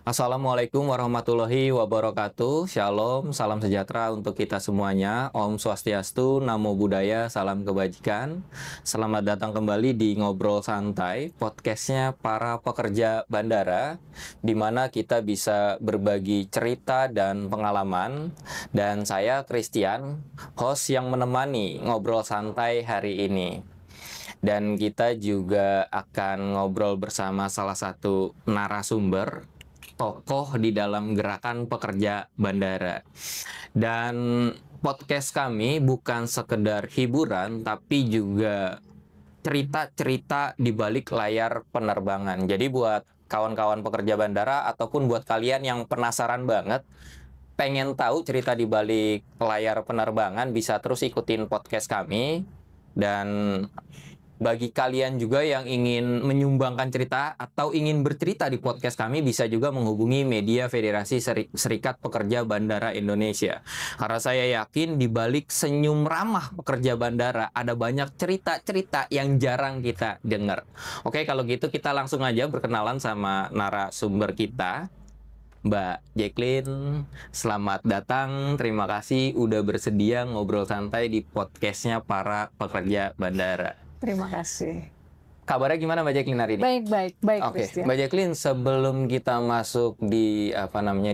Assalamualaikum warahmatullahi wabarakatuh. Shalom, salam sejahtera untuk kita semuanya. Om Swastiastu, Namo Buddhaya, salam kebajikan. Selamat datang kembali di Ngobrol Santai, podcastnya para pekerja bandara, di mana kita bisa berbagi cerita dan pengalaman. Dan saya Christian, host yang menemani Ngobrol Santai hari ini. Dan kita juga akan ngobrol bersama salah satu narasumber, tokoh di dalam gerakan pekerja bandara. Dan podcast kami bukan sekedar hiburan, tapi juga cerita-cerita di balik layar penerbangan. Jadi buat kawan-kawan pekerja bandara ataupun buat kalian yang penasaran banget, pengen tahu cerita di balik layar penerbangan, bisa terus ikutin podcast kami. Dan bagi kalian juga yang ingin menyumbangkan cerita atau ingin bercerita di podcast kami, bisa juga menghubungi media Federasi Serikat Pekerja Bandara Indonesia. Karena saya yakin di balik senyum ramah pekerja bandara ada banyak cerita-cerita yang jarang kita dengar. Oke, kalau gitu kita langsung aja berkenalan sama narasumber kita, Mbak Jacqueline. Selamat datang, terima kasih udah bersedia ngobrol santai di podcastnya para pekerja bandara. Terima kasih. Kabarnya gimana Mbak Jacqueline hari ini? Baik. Oke, Mbak Jacqueline, sebelum kita masuk di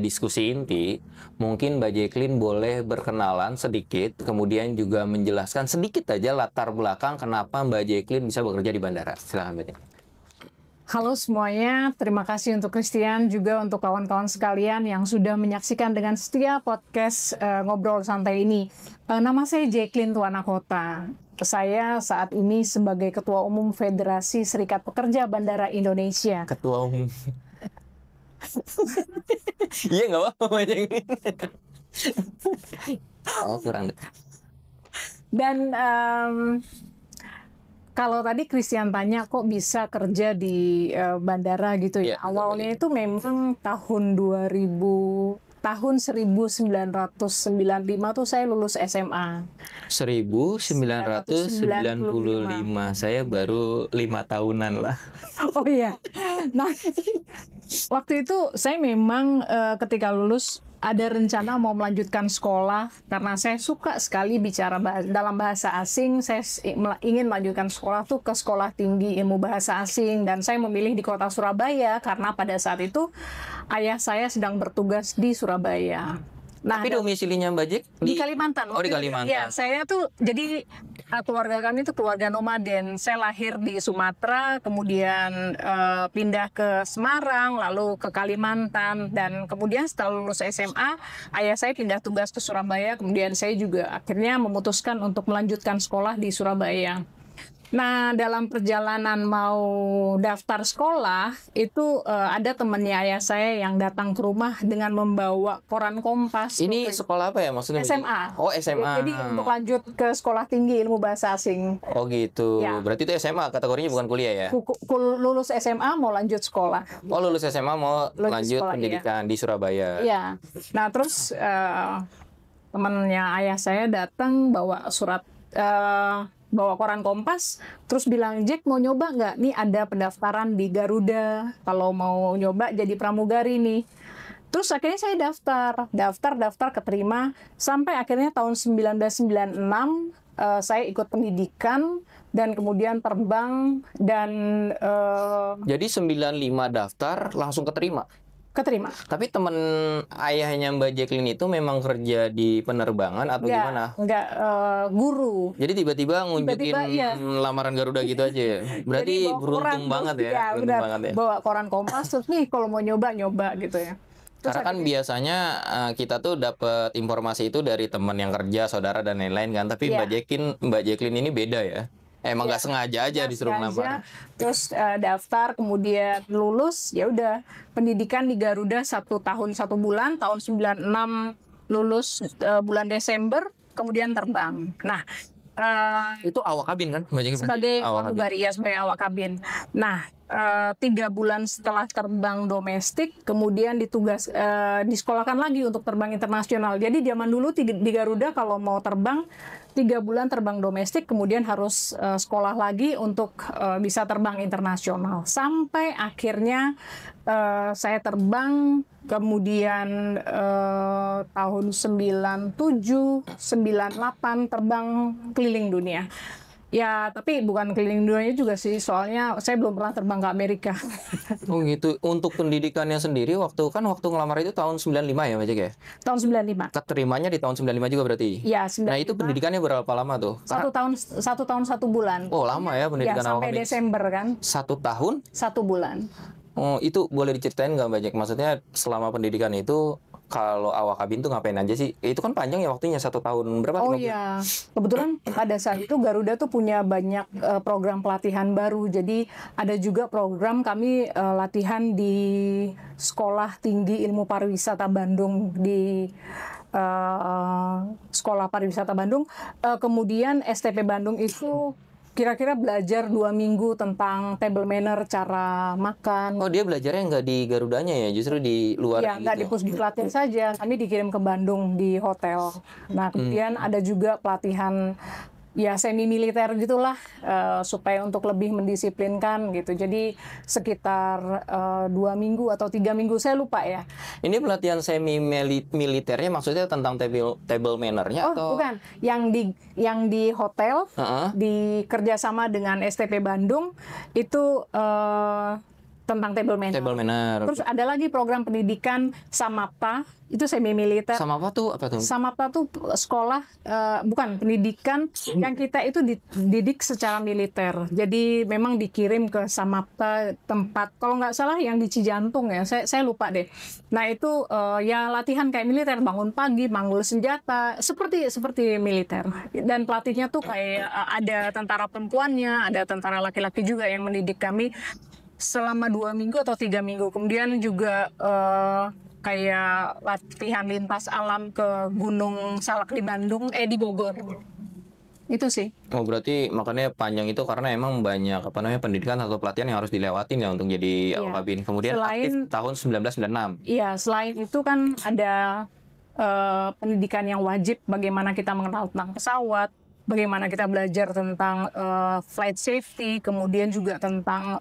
diskusi inti, mungkin Mbak Jacqueline boleh berkenalan sedikit, kemudian juga menjelaskan sedikit aja latar belakang kenapa Mbak Jacqueline bisa bekerja di bandara. Silakan Mbak Jacqueline. Halo semuanya, terima kasih untuk Christian, juga untuk kawan-kawan sekalian yang sudah menyaksikan dengan setia podcast Ngobrol Santai ini. Nama saya Jacqueline Tuanakota. Saya saat ini sebagai Ketua Umum Federasi Serikat Pekerja Bandara Indonesia. Ketua Umum. Iya nggak apa-apa aja ini. Oh kurang. Dan kalau tadi Christian tanya kok bisa kerja di bandara gitu ya. Awalnya itu memang tahun 1995 tuh saya lulus SMA. 1995. Saya baru 5 tahunan lah. Oh iya. Nah, waktu itu saya memang ketika lulus ada rencana mau melanjutkan sekolah karena saya suka sekali bicara dalam bahasa asing. Saya ingin melanjutkan sekolah tuh ke Sekolah Tinggi Ilmu Bahasa Asing, dan saya memilih di kota Surabaya karena pada saat itu ayah saya sedang bertugas di Surabaya. Nah, tapi domisilinya Mbak Jack di Kalimantan. Oh, di Kalimantan. Ya, saya tuh jadi keluarga kami itu keluarga nomaden. Saya lahir di Sumatera, kemudian pindah ke Semarang, lalu ke Kalimantan, dan kemudian setelah lulus SMA, ayah saya pindah tugas ke Surabaya. Kemudian saya juga akhirnya memutuskan untuk melanjutkan sekolah di Surabaya. Nah, dalam perjalanan mau daftar sekolah, itu ada temannya ayah saya yang datang ke rumah dengan membawa koran Kompas. Ini sekolah apa ya maksudnya? SMA. Oh, SMA. Jadi untuk lanjut ke Sekolah Tinggi Ilmu Bahasa Asing. Oh gitu. Ya. Berarti itu SMA, kategorinya bukan kuliah ya? Lulus SMA mau lanjut sekolah. Oh, lulus SMA mau lanjut sekolah, pendidikan di Surabaya. Iya. Nah, terus temannya ayah saya datang bawa surat, bawa koran Kompas, terus bilang, "Jack, mau nyoba nggak? Nih ada pendaftaran di Garuda, kalau mau nyoba jadi pramugari nih." Terus akhirnya saya daftar, keterima, sampai akhirnya tahun 1996 saya ikut pendidikan dan kemudian terbang dan Jadi 95 daftar langsung keterima? Keterima. Tapi teman ayahnya Mbak Jacqueline itu memang kerja di penerbangan atau gimana? Enggak, guru. Jadi tiba-tiba ngunjukin Iya. lamaran Garuda gitu aja ya? Berarti beruntung banget ya? Beruntung banget ya? Bawa koran Kompas, terus nih kalau mau nyoba gitu ya. Karena kan biasanya kita tuh dapat informasi itu dari teman yang kerja, saudara dan lain-lain kan. Tapi Mbak Jacqueline ini beda ya? Emang nggak sengaja aja disuruh ngelamar. Terus daftar, kemudian lulus, ya udah pendidikan di Garuda 1 tahun 1 bulan, tahun 96 lulus bulan Desember, kemudian terbang. Nah, itu awak kabin kan? Sebagai pramugari ya, sebagai awak kabin. Nah, 3 bulan setelah terbang domestik, kemudian disekolahkan lagi untuk terbang internasional. Jadi zaman dulu di Garuda kalau mau terbang 3 bulan terbang domestik, kemudian harus sekolah lagi untuk bisa terbang internasional. Sampai akhirnya saya terbang, kemudian tahun 97, 98 terbang keliling dunia. Ya, tapi bukan keliling dunia juga sih, soalnya saya belum pernah terbang ke Amerika. Oh gitu. Untuk pendidikannya sendiri waktu ngelamar itu tahun 95 ya Mbak Jack ya? Tahun 95. Keterimanya di tahun 95 juga berarti? Ya, Nah itu 95. pendidikannya berapa lama tuh? Satu tahun 1 bulan. Oh lama ya Ya, pendidikan sampai awal ini. Desember kan, 1 tahun? 1 bulan. Oh itu boleh diceritain nggak Mbak Jack? Maksudnya selama pendidikan itu kalau awak kabin tuh ngapain aja sih? Itu kan panjang ya waktunya 1 tahun berapa? Oh 5 bulan? iya, kebetulan pada saat itu Garuda tuh punya banyak program pelatihan baru. Jadi ada juga program kami latihan di Sekolah Tinggi Ilmu Pariwisata Bandung, di Sekolah Pariwisata Bandung. Kemudian STP Bandung itu kira-kira belajar 2 minggu tentang table manner, cara makan. Oh dia belajarnya nggak di Garudanya ya? Justru di luar Ya, nggak di gitu? Pusdiklatnya saja. Kami dikirim ke Bandung di hotel. Nah, kemudian ada juga pelatihan ya semi militer gitulah, supaya untuk lebih mendisiplinkan gitu. Jadi sekitar 2 minggu atau 3 minggu, saya lupa ya. Ini pelatihan semi militernya maksudnya tentang table manner-nya Oh, atau? bukan. Yang di hotel, Heeh. di kerjasama dengan STP Bandung itu tentang table manner. Table manner. Terus ada lagi program pendidikan Samapta, itu semi militer. Sama apa tuh? Apa tuh? Samapta tuh sekolah, bukan pendidikan yang kita itu dididik secara militer. Jadi memang dikirim ke Samapta, tempat kalau nggak salah yang di Cijantung ya, saya lupa deh. Nah itu ya latihan kayak militer, bangun pagi, manggul senjata, seperti militer. Dan pelatihnya tuh kayak ada tentara perempuannya, ada tentara laki-laki juga yang mendidik kami selama 2 minggu atau 3 minggu. Kemudian juga kayak latihan lintas alam ke Gunung Salak di Bandung, di Bogor. Itu sih. Oh berarti makanya panjang itu karena emang banyak pendidikan atau pelatihan yang harus dilewatin ya untuk jadi awak Iya. kabin. Kemudian aktif tahun 1996. Iya, selain itu kan ada pendidikan yang wajib, bagaimana kita mengenal tentang pesawat, bagaimana kita belajar tentang flight safety, kemudian juga tentang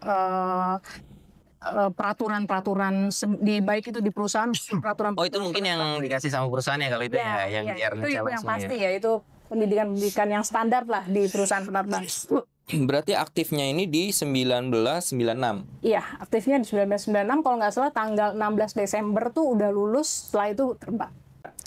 peraturan-peraturan baik itu di perusahaan, peraturan. Oh itu mungkin yang dikasih sama perusahaannya kalau itu ya, yang biar itu ngecek yang langsung pasti ya. ya, itu pendidikan yang standar lah di perusahaan penerbangan. Berarti aktifnya ini di 1996. Iya, aktifnya di 1996, kalau nggak salah tanggal 16 Desember tuh udah lulus, setelah itu terbang.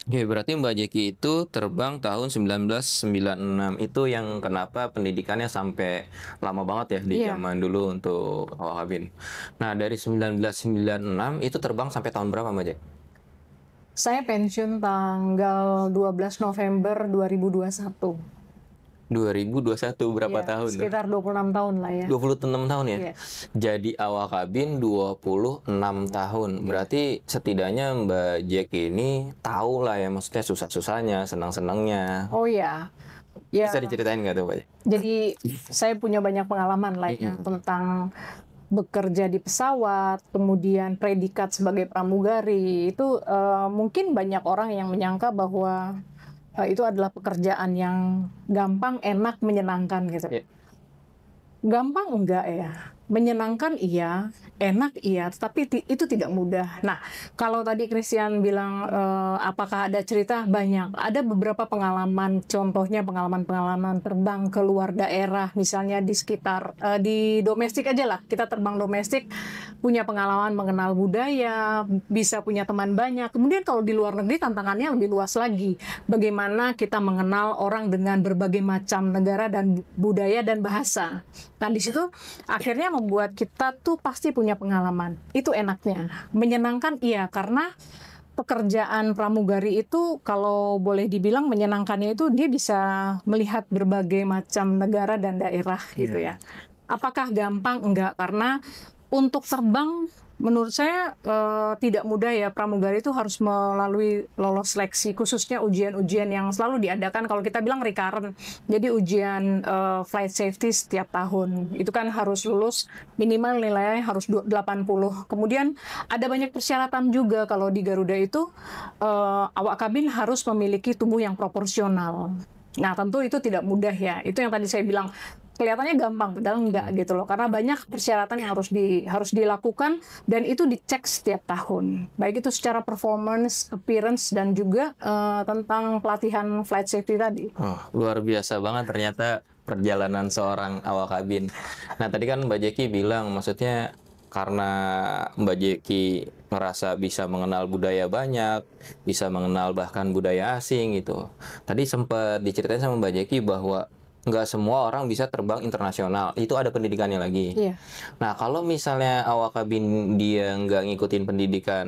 Oke, berarti Mbak Jeki itu terbang tahun 1996. Itu yang kenapa pendidikannya sampai lama banget ya di Iya. zaman dulu untuk awak kabin. Nah, dari 1996 itu terbang sampai tahun berapa Mbak Jek? Saya pensiun tanggal 12 November 2021. 2021 berapa Iya, tahun tuh? sekitar 26 tahun lah ya. 26 tahun ya? Iya. Jadi awak kabin 26 tahun. Berarti setidaknya Mbak Jack ini tahu lah ya maksudnya susah-susahnya, senang-senangnya. Oh ya. Ya, Bisa diceritain nggak tuh Mbak Jack? jadi saya punya banyak pengalaman lah ya tentang bekerja di pesawat, kemudian predikat sebagai pramugari. Itu mungkin banyak orang yang menyangka bahwa itu adalah pekerjaan yang gampang, enak, menyenangkan gitu. Iya. Gampang enggak ya? Menyenangkan iya, enak iya, tapi itu tidak mudah. Nah, kalau tadi Christian bilang apakah ada cerita, banyak. Ada beberapa pengalaman, contohnya pengalaman-pengalaman terbang ke luar daerah, misalnya di sekitar, di domestik aja lah. Kita terbang domestik, punya pengalaman mengenal budaya, bisa punya teman banyak. Kemudian kalau di luar negeri tantangannya lebih luas lagi. Bagaimana kita mengenal orang dengan berbagai macam negara dan budaya dan bahasa. Dan di situ akhirnya membuat kita tuh pasti punya pengalaman. Itu enaknya. Menyenangkan iya, karena pekerjaan pramugari itu kalau boleh dibilang menyenangkannya itu dia bisa melihat berbagai macam negara dan daerah gitu ya. Apakah gampang? Enggak, karena untuk terbang menurut saya tidak mudah ya. Pramugari itu harus melalui lolos seleksi, khususnya ujian-ujian yang selalu diadakan, kalau kita bilang recurrent. Jadi ujian flight safety setiap tahun. Itu kan harus lulus, minimal nilainya harus 80. Kemudian ada banyak persyaratan juga kalau di Garuda itu awak kabin harus memiliki tubuh yang proporsional. Nah, tentu itu tidak mudah ya. Itu yang tadi saya bilang kelihatannya gampang, padahal enggak gitu loh. Karena banyak persyaratan yang harus dilakukan dan itu dicek setiap tahun. Baik itu secara performance, appearance dan juga tentang pelatihan flight safety tadi. Oh, luar biasa banget ternyata perjalanan seorang awak kabin. Nah, tadi kan Mbak Jeki bilang, maksudnya karena Mbak Jeki merasa bisa mengenal budaya banyak, bisa mengenal bahkan budaya asing gitu. Tadi sempat diceritain sama Mbak Jeki bahwa nggak semua orang bisa terbang internasional. Itu ada pendidikannya lagi. Iya. Nah, kalau misalnya awak kabin dia nggak ngikutin pendidikan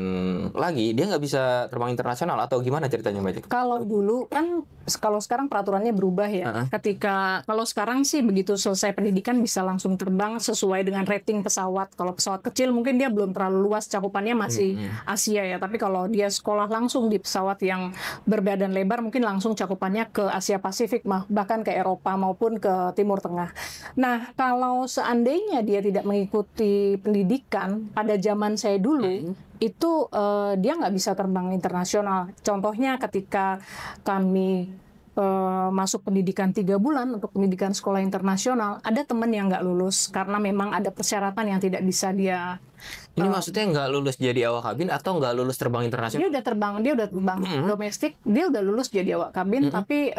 lagi, dia nggak bisa terbang internasional atau gimana ceritanya Mbak Jeki? Kalau dulu kan, kalau sekarang peraturannya berubah ya. Kalau sekarang sih begitu selesai pendidikan bisa langsung terbang sesuai dengan rating pesawat. Kalau pesawat kecil mungkin dia belum terlalu luas cakupannya, masih Asia ya. Tapi kalau dia sekolah langsung di pesawat yang berbadan lebar mungkin langsung cakupannya ke Asia Pasifik, bahkan ke Eropa maupun ke Timur Tengah. Nah, kalau seandainya dia tidak mengikuti pendidikan pada zaman saya dulu, itu dia nggak bisa terbang internasional. Contohnya ketika kami masuk pendidikan 3 bulan untuk pendidikan sekolah internasional, ada teman yang nggak lulus karena memang ada persyaratan yang tidak bisa dia. Ini maksudnya nggak lulus jadi awak kabin atau nggak lulus terbang internasional? Dia udah terbang domestik, dia udah lulus jadi awak kabin, tapi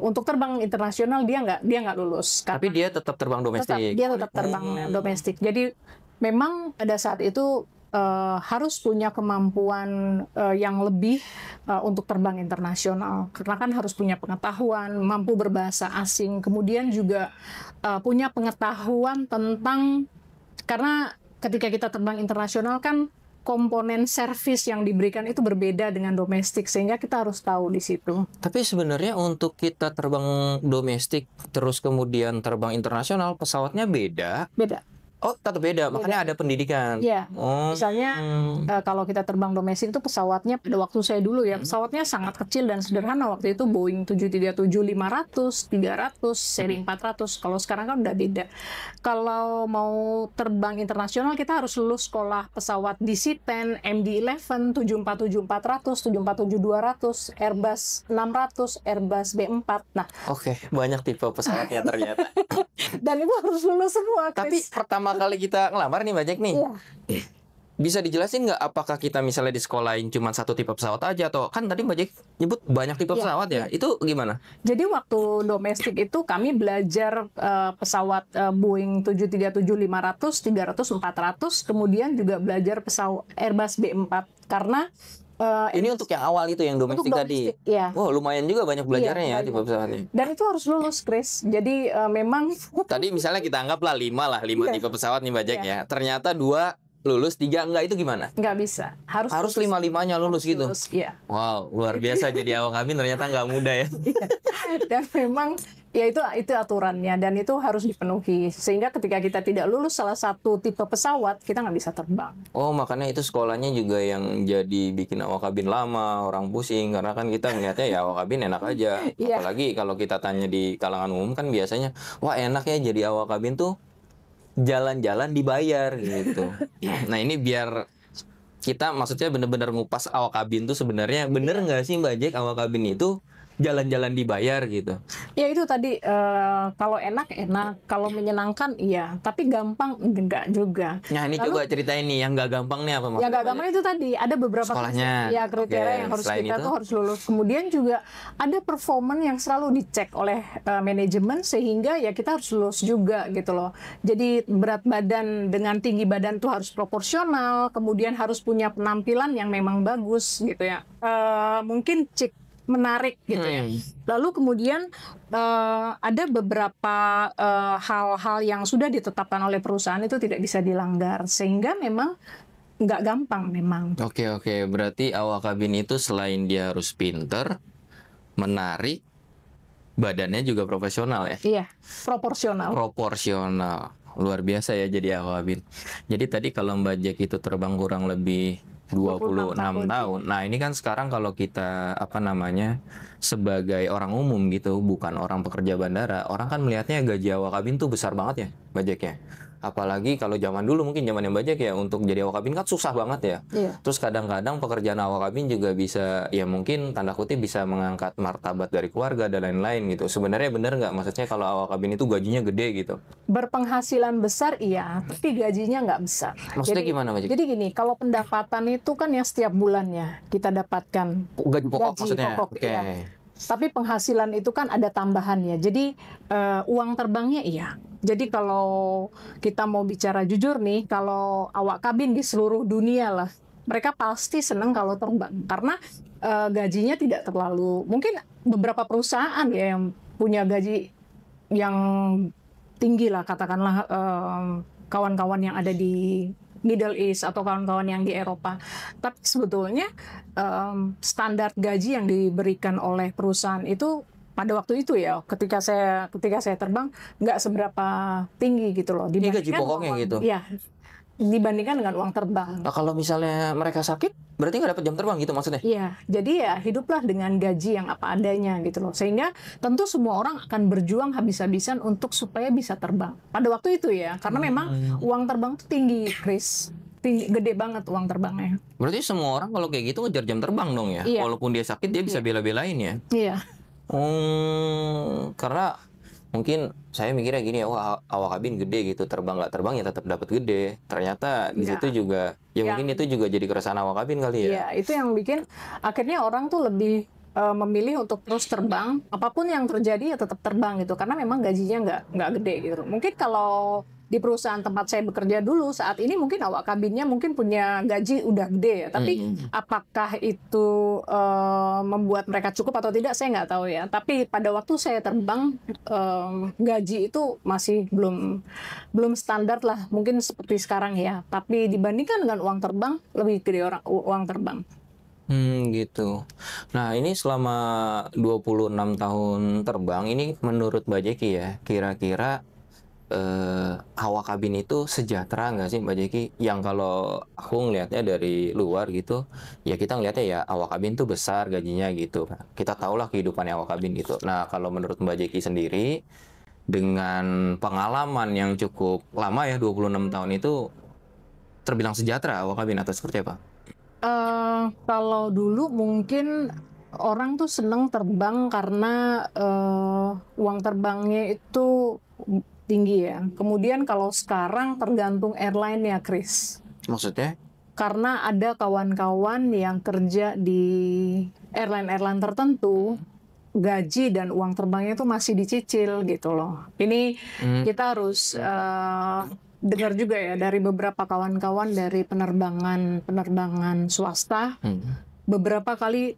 untuk terbang internasional dia nggak lulus. Tapi dia tetap terbang domestik. Dia tetap terbang domestik. Jadi memang pada saat itu harus punya kemampuan yang lebih untuk terbang internasional, karena kan harus punya pengetahuan, mampu berbahasa asing, kemudian juga punya pengetahuan tentang, karena ketika kita terbang internasional kan komponen servis yang diberikan itu berbeda dengan domestik, sehingga kita harus tahu di situ. Tapi sebenarnya untuk kita terbang domestik terus kemudian terbang internasional, pesawatnya beda. Beda. Oh, tetap beda. Makanya ada pendidikan. Iya. Oh. Misalnya kalau kita terbang domestik itu pesawatnya pada waktu saya dulu ya, pesawatnya sangat kecil dan sederhana waktu itu, Boeing 737-500, 300, seri 400. Kalau sekarang kan udah beda. Kalau mau terbang internasional kita harus lulus sekolah pesawat DC-10, MD-11, 747-400, 747-200, Airbus 600, Airbus B4. Nah, Oke, banyak tipe pesawatnya ternyata. dan itu harus lulus semua, Chris. Tapi pertama kali kita ngelamar nih Mbak Jack nih, Iya. bisa dijelasin nggak apakah kita misalnya di sekolahin cuma satu tipe pesawat aja, atau kan tadi Mbak Jack nyebut banyak tipe Iya, pesawat ya? Itu gimana? Jadi waktu domestik itu kami belajar pesawat Boeing 737-500, 300, 400, kemudian juga belajar pesawat Airbus B4 karena Ini untuk yang awal itu yang domestik tadi. ya. Wow, lumayan juga banyak belajarnya ya tipe pesawatnya. Dan itu harus lulus, Chris. Jadi memang Tadi misalnya kita anggaplah 5 Iya. tipe pesawat nih Mbak Jack Iya. ya. Ternyata 2 lulus, 3 enggak, itu gimana? nggak bisa. Harus Harus 5-5-nya lulus gitu. lulus, iya. Wow, luar biasa jadi awak kabin ternyata nggak mudah ya. Dan memang ya itu aturannya dan itu harus dipenuhi, sehingga ketika kita tidak lulus salah satu tipe pesawat kita nggak bisa terbang. Oh, makanya itu sekolahnya juga yang jadi bikin awak kabin lama, orang pusing karena kan kita ngeliatnya ya awak kabin enak aja. Iya. Apalagi kalau kita tanya di kalangan umum kan biasanya, wah enak ya jadi awak kabin tuh jalan-jalan dibayar gitu. Nah, ini biar kita maksudnya bener-bener ngupas awak kabin tuh sebenarnya bener nggak sih Mbak Jack, awak kabin itu jalan-jalan dibayar gitu. Ya itu tadi, kalau enak, kalau menyenangkan iya, tapi gampang enggak juga. Nah, ini Lalu- coba ceritain nih yang nggak gampang nih apa Yang maksudnya? nggak gampang itu tadi ada beberapa Sekolahnya. kriteria Oke, yang harus selain kita itu? tuh harus lulus. Kemudian juga ada performance yang selalu dicek oleh manajemen, sehingga ya kita harus lulus juga gitu loh. Jadi berat badan dengan tinggi badan tuh harus proporsional, kemudian harus punya penampilan yang memang bagus gitu ya. Mungkin menarik gitu ya. Lalu kemudian ada beberapa hal-hal yang sudah ditetapkan oleh perusahaan itu tidak bisa dilanggar, sehingga memang nggak gampang memang. Oke, berarti awak kabin itu selain dia harus pinter, menarik, badannya juga profesional ya? Iya, proporsional. Proporsional. Luar biasa ya jadi awak kabin. Jadi tadi kalau Mbak Jack itu terbang kurang lebih 26 tahun. Nah, ini kan sekarang kalau kita sebagai orang umum gitu, bukan orang pekerja bandara, orang kan melihatnya gaji awak kabin tuh besar banget ya, Mbak Jack ya. Apalagi kalau zaman dulu mungkin zamannya Bajak ya untuk jadi awak kabin kan susah banget ya. Iya. Terus kadang-kadang pekerjaan awak kabin juga bisa ya mungkin tanda kutip bisa mengangkat martabat dari keluarga dan lain-lain gitu. Sebenarnya bener nggak? Maksudnya kalau awak kabin itu gajinya gede gitu. Berpenghasilan besar iya, tapi gajinya nggak besar. Maksudnya gimana, Bajak? Jadi gini, kalau pendapatan itu kan yang setiap bulannya kita dapatkan Gaji pokok gaji maksudnya. pokok, Oke. iya. Tapi penghasilan itu kan ada tambahannya. Jadi uang terbangnya iya. Jadi kalau kita mau bicara jujur nih, kalau awak kabin di seluruh dunia lah, mereka pasti senang kalau terbang karena gajinya tidak terlalu. Mungkin beberapa perusahaan ya yang punya gaji yang tinggi lah, katakanlah kawan-kawan yang ada di Middle East atau kawan-kawan yang di Eropa. Tapi sebetulnya standar gaji yang diberikan oleh perusahaan itu pada waktu itu ya, ketika saya terbang nggak seberapa tinggi gitu loh. Ini gaji pokoknya uang, gitu. ya, dibandingkan dengan uang terbang. Nah, kalau misalnya mereka sakit, berarti nggak dapat jam terbang gitu maksudnya? Iya, jadi ya hiduplah dengan gaji yang apa adanya gitu loh. Sehingga tentu semua orang akan berjuang habis-habisan untuk supaya bisa terbang. Pada waktu itu ya, karena memang uang terbang itu tinggi, Chris. Tinggi, gede banget uang terbangnya. Berarti semua orang kalau kayak gitu ngejar jam terbang dong ya? Iya. Walaupun dia sakit, dia bisa bela-belain ya? Iya. Karena mungkin saya mikirnya gini ya, wah awak kabin gede gitu, terbang nggak terbang ya tetap dapat gede. Ternyata di situ juga, ya mungkin itu juga jadi keresahan awak kabin kali ya. Iya, itu yang bikin akhirnya orang tuh lebih memilih untuk terus terbang, apapun yang terjadi ya tetap terbang gitu, karena memang gajinya nggak gede gitu. Mungkin kalau di perusahaan tempat saya bekerja dulu saat ini mungkin awak kabinnya mungkin punya gaji udah gede ya, tapi apakah itu membuat mereka cukup atau tidak saya nggak tahu ya. Tapi pada waktu saya terbang gaji itu masih belum standar lah, mungkin seperti sekarang ya. Tapi dibandingkan dengan uang terbang lebih gede uang terbang. Gitu. Nah, ini selama 26 tahun terbang, ini menurut Mbak Jeki ya, kira-kira awak kabin itu sejahtera nggak sih Mbak Jeki? Yang kalau aku ngelihatnya dari luar gitu, ya kita ngelihatnya ya awak kabin tuh besar gajinya gitu. Kita tahulah kehidupannya awak kabin gitu. Nah, kalau menurut Mbak Jeki sendiri, dengan pengalaman yang cukup lama ya, 26 tahun itu, terbilang sejahtera awak kabin atau seperti apa? Kalau dulu mungkin orang tuh seneng terbang karena uang terbangnya itu tinggi ya. Kemudian kalau sekarang tergantung airline ya, Chris. Maksudnya? Karena ada kawan-kawan yang kerja di airline-airline tertentu, gaji dan uang terbangnya itu masih dicicil gitu loh. Ini kita harus dengar juga ya dari beberapa kawan-kawan dari penerbangan swasta, beberapa kali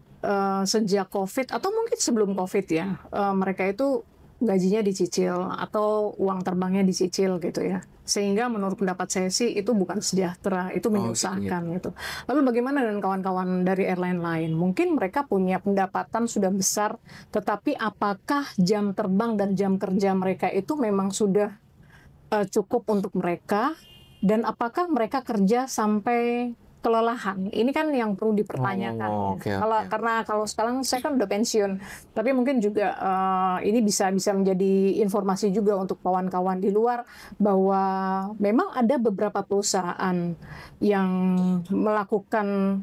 sejak COVID atau mungkin sebelum COVID ya, mereka itu gajinya dicicil atau uang terbangnya dicicil gitu ya. Sehingga menurut pendapat saya sih itu bukan sejahtera, itu menyusahkan gitu. Lalu bagaimana dengan kawan-kawan dari airline lain? Mungkin mereka punya pendapatan sudah besar, tetapi apakah jam terbang dan jam kerja mereka itu memang sudah cukup untuk mereka, dan apakah mereka kerja sampai kelelahan? Ini kan yang perlu dipertanyakan. Karena kalau sekarang saya kan udah pensiun, tapi mungkin juga ini bisa menjadi informasi juga untuk kawan-kawan di luar bahwa memang ada beberapa perusahaan yang melakukan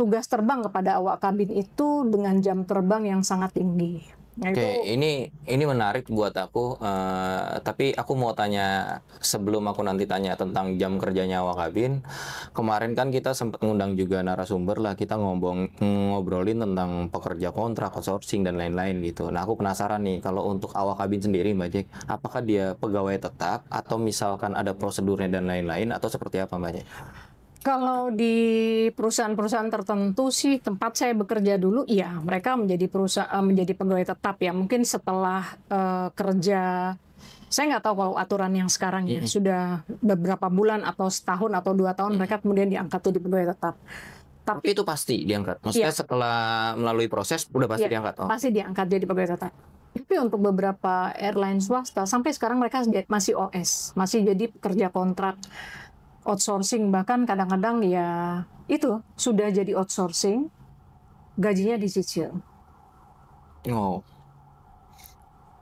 tugas terbang kepada awak kabin itu dengan jam terbang yang sangat tinggi. Oke, ini menarik buat aku. Tapi aku mau tanya sebelum aku nanti tanya tentang jam kerjanya awak kabin. Kemarin kan kita sempat ngundang juga narasumber lah, kita ngobrolin tentang pekerja kontrak, outsourcing dan lain-lain gitu. Nah, aku penasaran nih kalau untuk awak kabin sendiri, Mbak Jek, apakah dia pegawai tetap atau misalkan ada prosedurnya dan lain-lain atau seperti apa, Mbak Jek? Kalau di perusahaan-perusahaan tertentu sih tempat saya bekerja dulu, iya mereka menjadi pegawai tetap ya. Mungkin setelah kerja, saya nggak tahu kalau aturan yang sekarang ya sudah beberapa bulan atau setahun atau 2 tahun mereka kemudian diangkat jadi pegawai tetap. Tapi itu pasti diangkat. Maksudnya setelah melalui proses udah pasti diangkat. Pasti diangkat jadi pegawai tetap. Tapi untuk beberapa airline swasta sampai sekarang mereka masih OS, masih jadi pekerja kontrak. Outsourcing, bahkan kadang-kadang ya itu sudah jadi outsourcing, gajinya dicicil.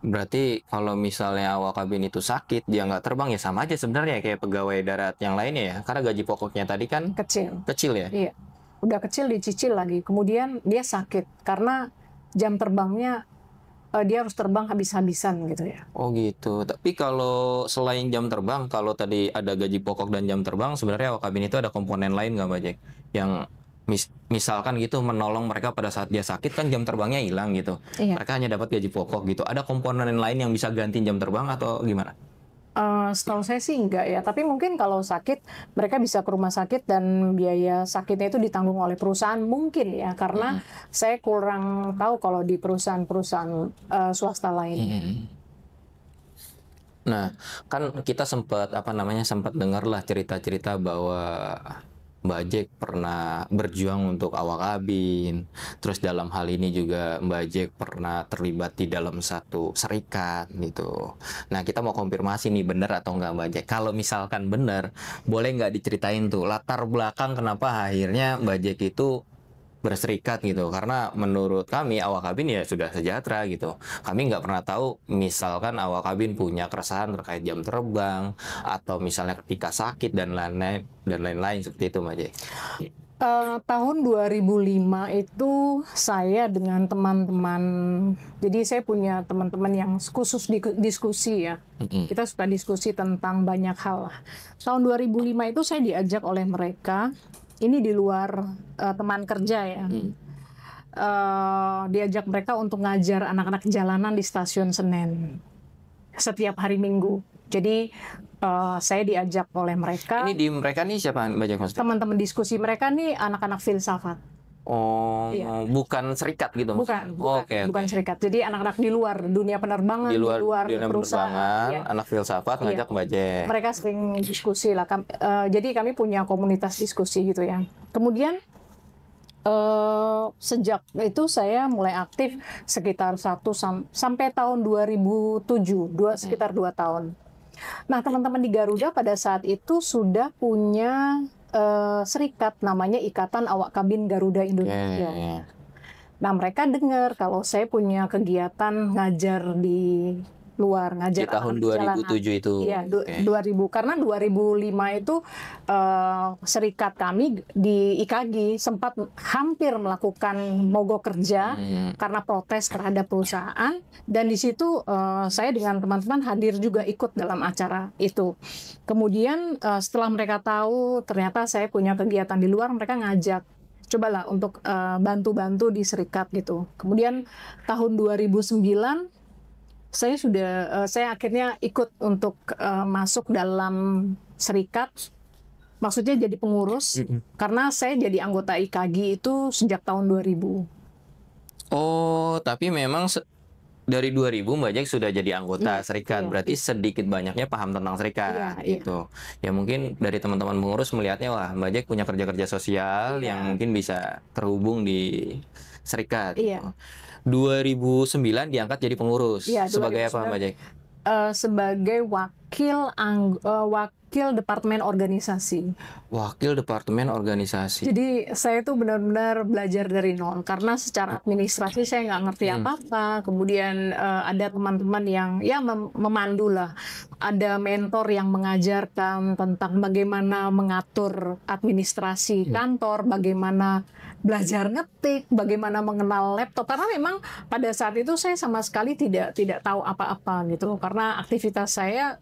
Berarti kalau misalnya awak kabin itu sakit, dia nggak terbang ya sama aja sebenarnya kayak pegawai darat yang lainnya ya. Karena gaji pokoknya tadi kan Kecil. kecil ya. Iya. Udah kecil dicicil lagi. Kemudian dia sakit karena jam terbangnya dia harus terbang habis-habisan gitu ya. Oh gitu. Tapi kalau selain jam terbang, kalau tadi ada gaji pokok dan jam terbang, sebenarnya awak kabin itu ada komponen lain nggak Mbak Jack? Yang misalkan gitu menolong mereka pada saat dia sakit kan jam terbangnya hilang gitu. Iya. Mereka hanya dapat gaji pokok gitu. Ada komponen lain yang bisa ganti jam terbang atau gimana? Setahu saya sih enggak ya, tapi mungkin kalau sakit mereka bisa ke rumah sakit dan biaya sakitnya itu ditanggung oleh perusahaan mungkin ya, karena saya kurang tahu kalau di perusahaan-perusahaan swasta lain. Nah, kan kita sempat sempat dengar lah cerita-cerita bahwa Mbak Jack pernah berjuang untuk awak kabin. Terus dalam hal ini juga Mbak Jack pernah terlibat di dalam satu serikat gitu. Nah, kita mau konfirmasi nih benar atau enggak Mbak Jack. Kalau misalkan benar, boleh nggak diceritain tuh latar belakang kenapa akhirnya Mbak Jack itu berserikat gitu, karena menurut kami awak kabin ya sudah sejahtera gitu. Kami nggak pernah tahu misalkan awak kabin punya keresahan terkait jam terbang atau misalnya ketika sakit dan lain-lain seperti itu Mbak Jack. Tahun 2005 itu saya dengan teman-teman, jadi saya punya teman-teman yang khusus diskusi ya. Kita suka diskusi tentang banyak hal. Tahun 2005 itu saya diajak oleh mereka, ini di luar teman kerja ya. Diajak mereka untuk ngajar anak-anak jalanan di stasiun Senen setiap hari Minggu. Jadi saya diajak oleh mereka. Ini di mereka nih siapa Mbak Jack maksudnya? Teman-teman diskusi mereka nih anak-anak filsafat. Oh, Iya. bukan serikat gitu? Bukan serikat. Jadi anak-anak di luar dunia penerbangan, Di luar dunia perusahaan. penerbangan, Ya. anak filsafat ngajak Mbak Jack. Mereka sering diskusi lah. Jadi kami punya komunitas diskusi gitu ya. Kemudian sejak itu saya mulai aktif sekitar sampai tahun 2007, sekitar 2 tahun. Nah, teman-teman di Garuda pada saat itu sudah punya serikat namanya Ikatan Awak Kabin Garuda Indonesia. Nah, mereka dengar kalau saya punya kegiatan ngajar di luar, ngajar di tahun 2007 itu. Iya, 2000 karena 2005 itu serikat kami di IKG sempat hampir melakukan mogok kerja karena protes terhadap perusahaan, dan di situ saya dengan teman-teman hadir juga ikut dalam acara itu. Kemudian setelah mereka tahu ternyata saya punya kegiatan di luar, mereka ngajak cobalah untuk bantu-bantu di serikat gitu. Kemudian tahun 2009 saya akhirnya ikut untuk masuk dalam serikat, maksudnya jadi pengurus, karena saya jadi anggota IKG itu sejak tahun 2000. Oh, tapi memang dari 2000 Mbak Jack sudah jadi anggota serikat, berarti sedikit banyaknya paham tentang serikat gitu. Ya mungkin dari teman-teman pengurus melihatnya wah Mbak Jack punya kerja-kerja sosial yang mungkin bisa terhubung di serikat. Gitu. 2009 diangkat jadi pengurus. Sebagai apa Mbak Jack? Sebagai wakil departemen organisasi. Wakil departemen organisasi. Jadi saya tuh benar-benar belajar dari nol, karena secara administrasi saya nggak ngerti apa-apa. Kemudian ada teman-teman yang ya memandu lah. Ada mentor yang mengajarkan tentang bagaimana mengatur administrasi kantor, bagaimana belajar ngetik, bagaimana mengenal laptop. Karena memang pada saat itu saya sama sekali tidak tahu apa-apa gitu, karena aktivitas saya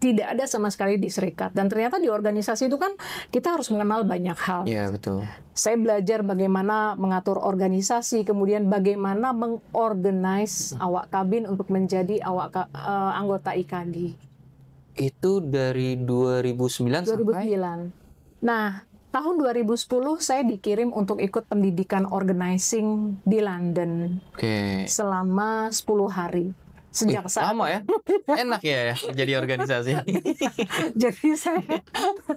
tidak ada sama sekali di serikat. Dan ternyata di organisasi itu kan kita harus mengenal banyak hal. Iya, betul. Saya belajar bagaimana mengatur organisasi, kemudian bagaimana mengorganize awak kabin untuk menjadi anggota IKG. Itu dari 2009 sampai? Nah, tahun 2010 saya dikirim untuk ikut pendidikan organizing di London. Selama 10 hari. Sejak saat lama ya, enak ya jadi organisasi. Jadi saya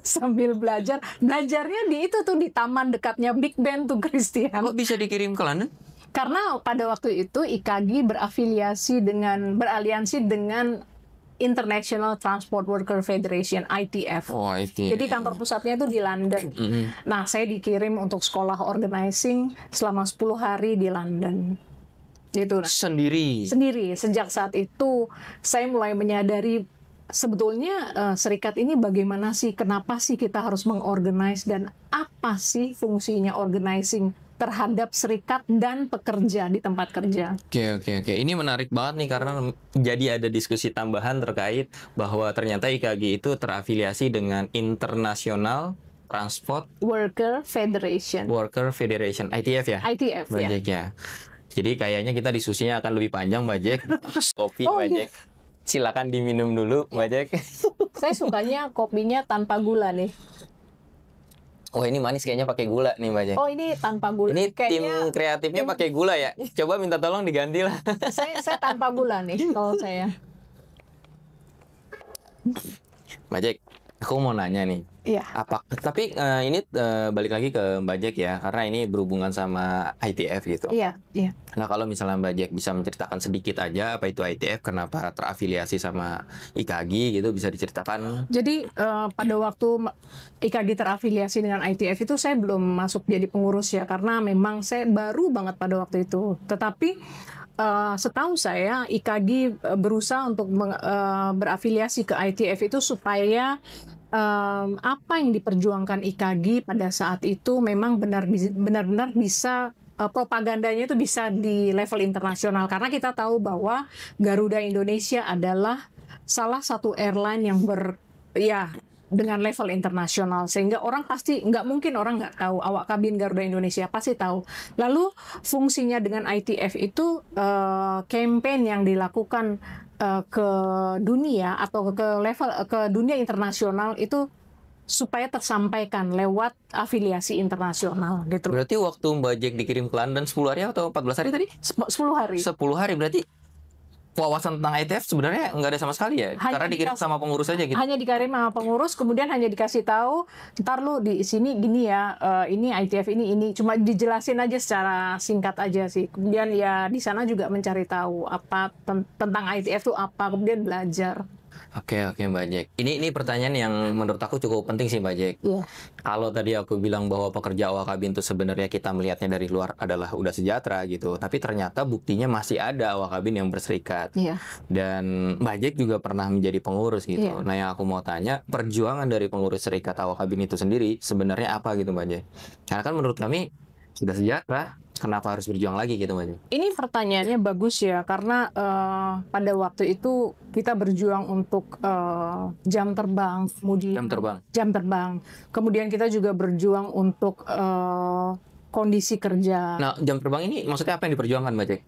sambil belajarnya di itu tuh di taman dekatnya Big Ben tuh, Christian. Kok bisa dikirim ke London? Karena pada waktu itu IKG beraliansi dengan International Transport Worker Federation, ITF. Oh, ITF. Jadi kantor pusatnya itu di London. Nah, saya dikirim untuk sekolah organizing selama 10 hari di London. gitu. Nah, Sendiri. sejak saat itu saya mulai menyadari sebetulnya serikat ini bagaimana sih, kenapa sih kita harus mengorganize, dan apa sih fungsinya organizing terhadap serikat dan pekerja di tempat kerja. Oke. Ini menarik banget nih karena jadi ada diskusi tambahan terkait bahwa ternyata IKG itu terafiliasi dengan International Transport Worker Federation. ITF ya? ITF Mbak ya. Jack ya. Jadi kayaknya kita diskusinya akan lebih panjang Mbak Jack. Kopi Oh, Mbak iya. Jack. Silakan diminum dulu Mbak Jack. Saya sukanya kopinya tanpa gula nih. Oh ini manis kayaknya pakai gula nih Mbak Jack. Oh, ini tanpa gula. Ini tim Kayaknya kreatifnya pakai gula ya. Coba minta tolong diganti lah. saya tanpa gula nih kalau saya. Mbak Jack, aku mau nanya nih. Iya. Tapi ini balik lagi ke Mbak Jack ya, karena ini berhubungan sama ITF gitu. Iya. Nah kalau misalnya Mbak Jack bisa menceritakan sedikit aja apa itu ITF, kenapa terafiliasi sama IKG gitu, bisa diceritakan? Jadi pada waktu IKG terafiliasi dengan ITF itu saya belum masuk jadi pengurus ya, karena memang saya baru banget pada waktu itu. Tetapi setahu saya IKG berusaha untuk berafiliasi ke ITF itu supaya apa yang diperjuangkan IKG pada saat itu memang benar-benar bisa propagandanya itu bisa di level internasional, karena kita tahu bahwa Garuda Indonesia adalah salah satu airline yang dengan level internasional, sehingga orang pasti nggak mungkin orang nggak tahu awak kabin Garuda Indonesia, pasti tahu. Lalu fungsinya dengan ITF itu campaign yang dilakukan ke dunia atau ke dunia internasional itu supaya tersampaikan lewat afiliasi internasional gitu. Berarti waktu Mbak Jack dikirim ke London 10 hari atau 14 hari tadi? 10 hari. 10 hari berarti wawasan tentang ITF sebenarnya nggak ada sama sekali ya? Karena dikirim sama pengurus aja gitu? Hanya dikirim sama pengurus, kemudian hanya dikasih tahu, ntar lu di sini gini ya, ini ITF ini. Cuma dijelasin aja secara singkat aja sih. Kemudian ya di sana juga mencari tahu apa tentang ITF itu apa, kemudian belajar. Oke Mbak Jack. Ini pertanyaan yang menurut aku cukup penting sih Mbak Jack. Iya. Kalau tadi aku bilang bahwa pekerja awak kabin itu sebenarnya kita melihatnya dari luar adalah udah sejahtera gitu, tapi ternyata buktinya masih ada awak kabin yang berserikat. Iya. Dan Mbak Jack juga pernah menjadi pengurus gitu. Iya. Nah yang aku mau tanya, perjuangan dari pengurus serikat awak kabin itu sendiri sebenarnya apa gitu Mbak Jack? Karena kan menurut kami sudah sejahtera, kenapa harus berjuang lagi gitu Mbak Jack? Ini pertanyaannya bagus ya, karena pada waktu itu kita berjuang untuk jam terbang, kemudian jam terbang, kemudian kita juga berjuang untuk kondisi kerja. Nah jam terbang ini maksudnya apa yang diperjuangkan Mbak Jack?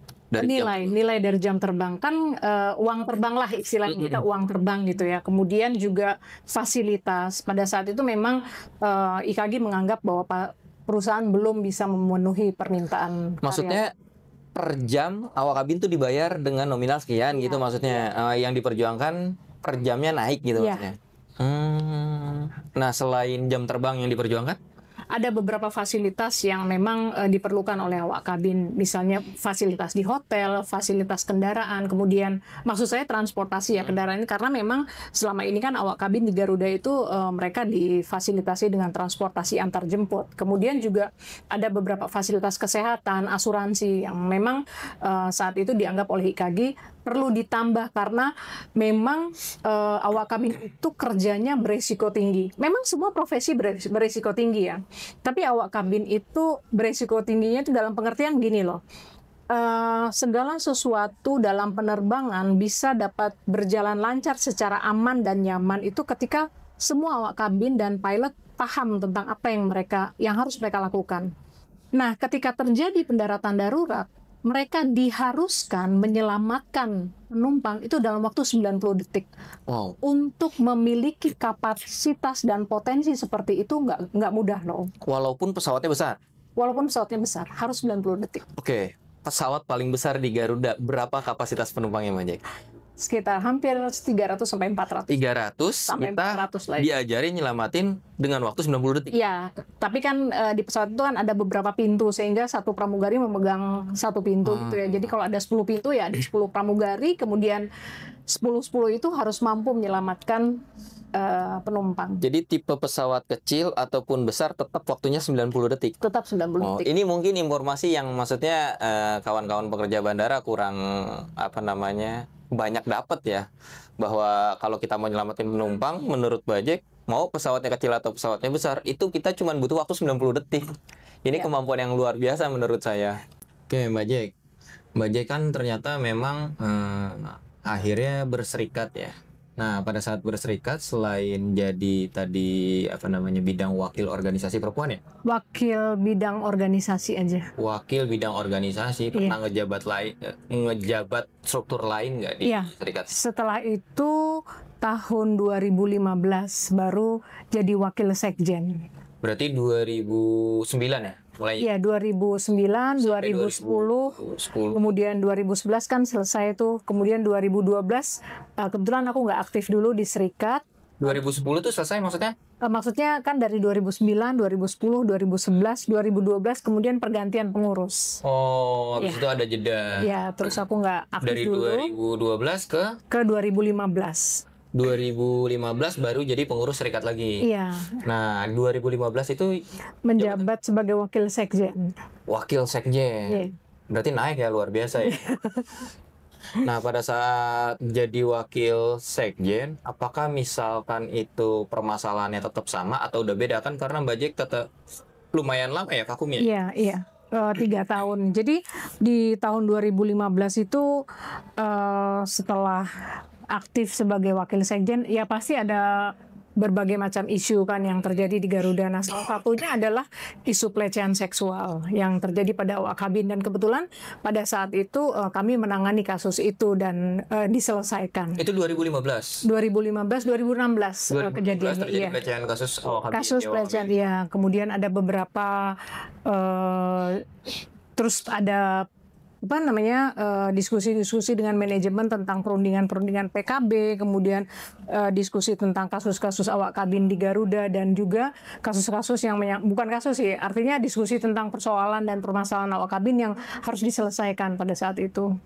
Nilai dari jam terbang kan uang terbang lah istilahnya, kita uang terbang gitu ya. Kemudian juga fasilitas. Pada saat itu memang IKG menganggap bahwa perusahaan belum bisa memenuhi permintaan. Maksudnya per jam awak kabin tuh dibayar dengan nominal sekian gitu maksudnya. Yang diperjuangkan per jamnya naik gitu maksudnya. Nah selain jam terbang yang diperjuangkan? Ada beberapa fasilitas yang memang diperlukan oleh awak kabin, misalnya fasilitas di hotel, fasilitas kendaraan, kemudian maksud saya transportasi ya kendaraan ini, karena memang selama ini kan awak kabin di Garuda itu mereka difasilitasi dengan transportasi antar jemput. Kemudian juga ada beberapa fasilitas kesehatan, asuransi yang memang saat itu dianggap oleh IKG perlu ditambah, karena memang awak kabin itu kerjanya beresiko tinggi. Memang semua profesi beresiko tinggi ya. Tapi awak kabin itu beresiko tingginya itu dalam pengertian gini loh. Segala sesuatu dalam penerbangan bisa dapat berjalan lancar secara aman dan nyaman itu ketika semua awak kabin dan pilot paham tentang apa yang harus mereka lakukan. Nah, ketika terjadi pendaratan darurat, mereka diharuskan menyelamatkan penumpang itu dalam waktu 90 detik. Wow. Untuk memiliki kapasitas dan potensi seperti itu nggak mudah loh. Walaupun pesawatnya besar? Walaupun pesawatnya besar, harus 90 detik. Oke, pesawat paling besar di Garuda, berapa kapasitas penumpangnya Mbak Jack? Sekitar hampir 300 sampai 400. 300 sampai kita 400 lah. diajarin nyelamatin dengan waktu 90 detik. Iya, tapi kan di pesawat itu kan ada beberapa pintu, sehingga satu pramugari memegang satu pintu gitu ya. Jadi kalau ada 10 pintu ya ada 10 pramugari, kemudian 10 itu harus mampu menyelamatkan penumpang. Jadi tipe pesawat kecil ataupun besar tetap waktunya 90 detik. Tetap 90 Oh, detik. ini mungkin informasi yang maksudnya kawan-kawan pekerja bandara kurang banyak dapat ya. Bahwa kalau kita mau nyelamatin penumpang, menurut Bajek, mau pesawatnya kecil atau pesawatnya besar, itu kita cuma butuh waktu 90 detik. Ini Ya. kemampuan yang luar biasa menurut saya. Oke, Bajek. Bajek kan ternyata memang akhirnya berserikat ya. Nah, pada saat berserikat, selain jadi tadi bidang wakil organisasi perempuan ya, Wakil bidang organisasi aja. wakil bidang organisasi, pernah ngejabat struktur lain nggak di Iya. serikat? Setelah itu tahun 2015 baru jadi wakil sekjen. Berarti 2009 ya, mulai Iya, 2009, sampai 2010, 2010. kemudian 2011 kan selesai tuh. Kemudian 2012, kebetulan aku nggak aktif dulu di serikat. 2010 tuh selesai maksudnya? Maksudnya kan dari 2009, 2010, 2011, 2012, kemudian pergantian pengurus. Oh, habis Iya. itu ada jeda. Ya, terus aku nggak aktif Dari dulu 2012 ke 2015. 2015 baru jadi pengurus serikat lagi. Iya, Nah, 2015 itu menjabat sebagai wakil sekjen. wakil sekjen. Iya. Berarti naik ya, luar biasa ya. Nah, pada saat jadi wakil sekjen, apakah misalkan itu permasalahannya tetap sama atau udah beda kan? Karena Bajek tetap lumayan lama ya vakumnya. Iya, iya. 3 tahun. Jadi di tahun 2015 itu setelah aktif sebagai wakil sekjen, ya pasti ada berbagai macam isu kan yang terjadi di Garuda. Nah, salah satunya adalah isu pelecehan seksual yang terjadi pada awak kabin, dan kebetulan pada saat itu kami menangani kasus itu dan diselesaikan. Itu 2015. 2015, 2016 kejadiannya. terjadi Iya. pelecehan kasus awak kabin. Kasus di awak pelecehan, kabin. ya. Kemudian ada beberapa terus ada diskusi-diskusi dengan manajemen tentang perundingan PKB, kemudian diskusi tentang kasus-kasus awak kabin di Garuda, dan juga kasus-kasus yang bukan kasus sih, artinya diskusi tentang persoalan dan permasalahan awak kabin yang harus diselesaikan pada saat itu.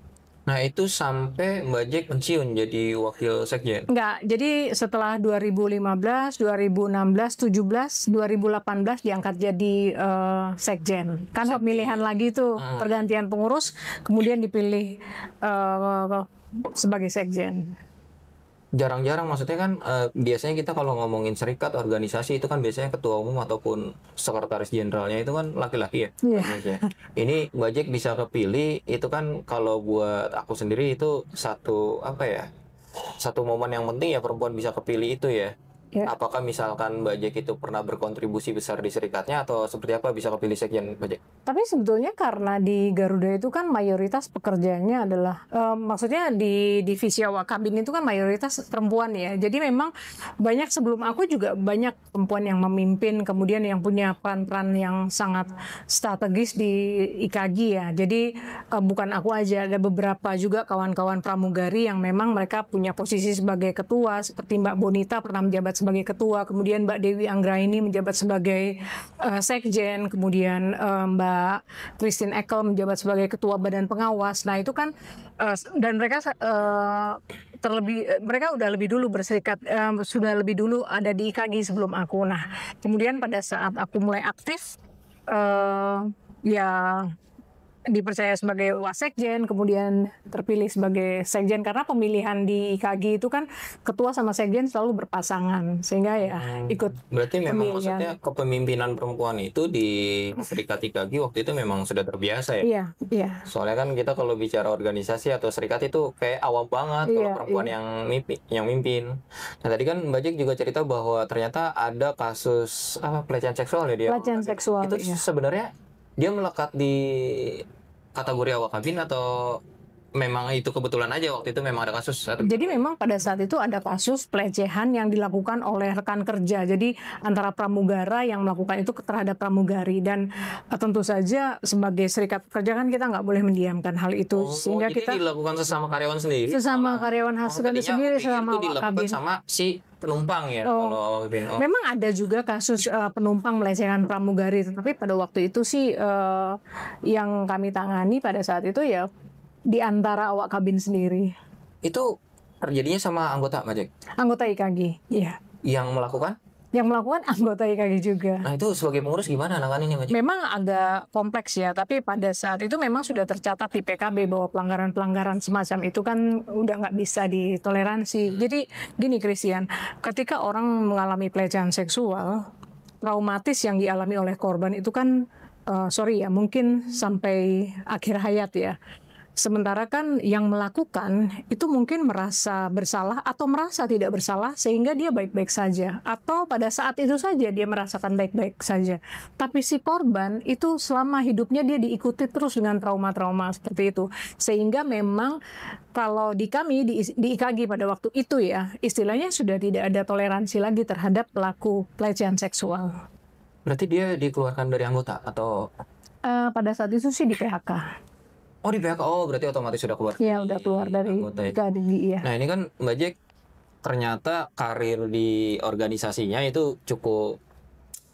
Nah, itu sampai Bajek pensiun jadi wakil sekjen. Enggak, jadi setelah 2015, 2016, 17, 2018 diangkat jadi sekjen. Kan pemilihan lagi tuh, pergantian pengurus, kemudian dipilih sebagai sekjen. Jarang-jarang, maksudnya kan biasanya kita kalau ngomongin serikat organisasi itu kan biasanya ketua umum ataupun sekretaris jenderalnya itu kan laki-laki ya. Iya. Biasanya. Ini Bajek bisa kepilih, itu kan kalau buat aku sendiri itu satu momen yang penting ya, perempuan bisa kepilih itu ya. Ya. Apakah misalkan Bajek itu pernah berkontribusi besar di serikatnya atau seperti apa bisa kepilih sekjen Bajek? Tapi sebetulnya karena di Garuda itu kan mayoritas pekerjaannya adalah, maksudnya di divisi awak kabin itu kan mayoritas perempuan ya. Jadi memang banyak, sebelum aku juga banyak perempuan yang memimpin, kemudian yang punya peran-peran yang sangat strategis di IKG ya. Jadi bukan aku aja, ada beberapa juga kawan-kawan pramugari yang memang mereka punya posisi sebagai ketua, seperti Mbak Bonita pernah menjabat sebagai ketua, kemudian Mbak Dewi Anggraini menjabat sebagai sekjen, kemudian Mbak Christine Eckel menjabat sebagai ketua badan pengawas. Nah itu kan dan mereka mereka udah lebih dulu berserikat, sudah lebih dulu ada di IKG sebelum aku. Nah kemudian pada saat aku mulai aktif, ya dipercaya sebagai wasekjen, kemudian terpilih sebagai sekjen, karena pemilihan di IKG itu kan ketua sama sekjen selalu berpasangan, sehingga ya ikut. Berarti memang pemilihan. maksudnya kepemimpinan perempuan itu di serikat IKG waktu itu memang sudah terbiasa ya. Iya, iya. Soalnya kan kita kalau bicara organisasi atau serikat itu kayak awam banget kalau Iya, perempuan yang mimpin. Nah tadi kan Bajek juga cerita bahwa ternyata ada kasus pelecehan seksual ya dia. Pelecehan seksual, Itu iya. sebenarnya dia melekat di kategori awak kabin atau memang itu kebetulan aja waktu itu memang ada kasus? Jadi memang pada saat itu ada kasus pelecehan yang dilakukan oleh rekan kerja. Jadi antara pramugara yang melakukan itu terhadap pramugari, dan tentu saja sebagai serikat pekerja kan kita nggak boleh mendiamkan hal itu, sehingga jadi kita dilakukan sesama karyawan sendiri? sesama karyawan hasutan Tadinya sendiri, pikir sama itu awak dilakukan kabin. sama si penumpang ya kalau awak kabin. Memang ada juga kasus penumpang melecehkan pramugari, tetapi pada waktu itu sih yang kami tangani pada saat itu ya di antara awak kabin sendiri. Itu terjadinya sama anggota Bajek? Anggota IKG, iya. Yang melakukan? Yang melakukan anggota IKG juga. Nah itu sebagai pengurus gimana nanganinnya Mbak? Memang agak kompleks ya, tapi pada saat itu memang sudah tercatat di PKB bahwa pelanggaran-pelanggaran semacam itu kan udah nggak bisa ditoleransi. Jadi gini Christian, ketika orang mengalami pelecehan seksual, traumatis yang dialami oleh korban itu kan, sorry ya, mungkin sampai akhir hayat ya. Sementara kan yang melakukan itu mungkin merasa bersalah atau merasa tidak bersalah sehingga dia baik-baik saja. Atau pada saat itu saja dia merasakan baik-baik saja. Tapi si korban itu selama hidupnya dia diikuti terus dengan trauma-trauma seperti itu. Sehingga memang kalau di kami, di IKG pada waktu itu ya, istilahnya sudah tidak ada toleransi lagi terhadap pelaku pelecehan seksual. Berarti dia dikeluarkan dari anggota atau? Pada saat itu sih di PHK. Oh di PHK, oh berarti otomatis sudah keluar. Iya, udah keluar dari anggota ya. IKG, iya. Nah ini kan Mbak Jack ternyata karir di organisasinya itu cukup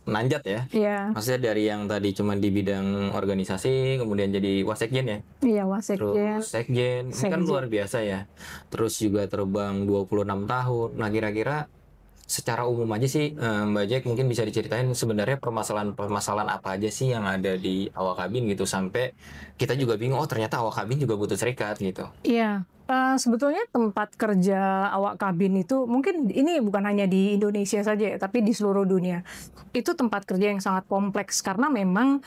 menanjat ya. Iya. Maksudnya dari yang tadi cuma di bidang organisasi, kemudian jadi wasekjen ya. Iya, wasekjen. Terus sekjen, ini kan luar biasa ya. Terus juga terbang 26 tahun. Nah kira-kira secara umum aja sih Mbak Jack mungkin bisa diceritain sebenarnya permasalahan apa aja sih yang ada di awak kabin gitu sampai kita juga bingung, oh ternyata awak kabin juga butuh serikat gitu. Iya, sebetulnya tempat kerja awak kabin itu mungkin ini bukan hanya di Indonesia saja ya, tapi di seluruh dunia. Itu tempat kerja yang sangat kompleks karena memang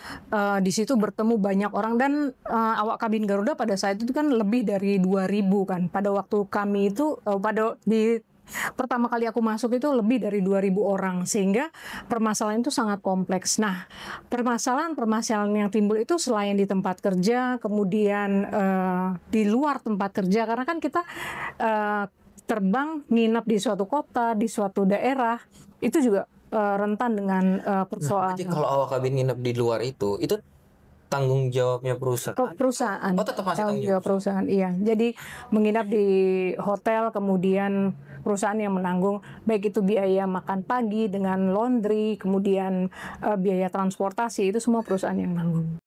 di situ bertemu banyak orang dan awak kabin Garuda pada saat itu kan lebih dari 2.000 kan. Pada waktu kami itu pertama kali aku masuk itu lebih dari 2.000 orang sehingga permasalahan itu sangat kompleks. Nah, permasalahan yang timbul itu selain di tempat kerja, kemudian di luar tempat kerja karena kan kita terbang nginap di suatu kota, di suatu daerah itu juga rentan dengan persoalan. Jadi kalau awak kabin nginep di luar itu tanggung jawabnya perusahaan. Perusahaan. Oh tetap masih tanggung jawab perusahaan, iya. Jadi menginap di hotel, kemudian perusahaan yang menanggung baik itu biaya makan pagi dengan laundry, kemudian biaya transportasi itu semua perusahaan yang menanggung.